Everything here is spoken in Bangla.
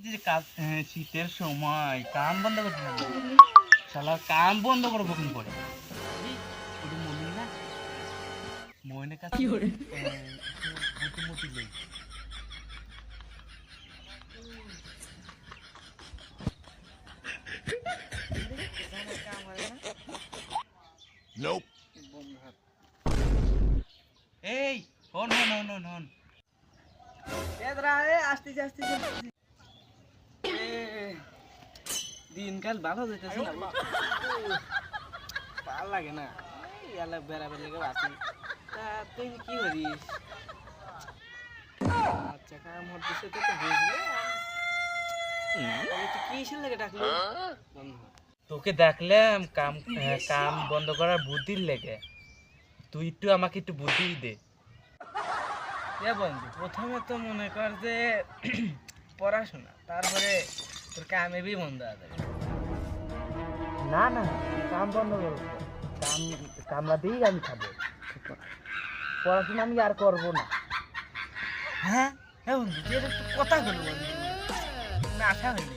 যে শীতের সময় কাম বন্ধ করতে হবে শালা কাম বন্ধ করে বুকিং করে ওটা মনে না মনে কাছে বুটি লই Nope. এই হন হন হন হন হন আসতেছি দিনকাল ভালো যেতেছে না ভালো লাগে না ইয়ালা বেড়াবেড়ি লেগে আসি তা তুই কি করিস আচ্ছা কাম হচ্ছে তো বুঝলে তুই কি এসে লেগে ডাকলি বন্ধু তোকে দেখলাম কাম কাম বন্ধ করার বুদ্ধির লেগে তুই একটু আমাকে একটু বুদ্ধি দে এ বন্ধু প্রথমে তো মনে কর যে পড়াশোনা তারপরে তোর কামে বন্ধ আছে না না কাম বন্ধ করবো কামলা দিয়েই আমি খাবো পড়াশোনা আমি আর করবো না হ্যাঁ হ্যাঁ বন্ধু তুই এটা একটু কথা বলবো বন্ধু না আশা হয়নি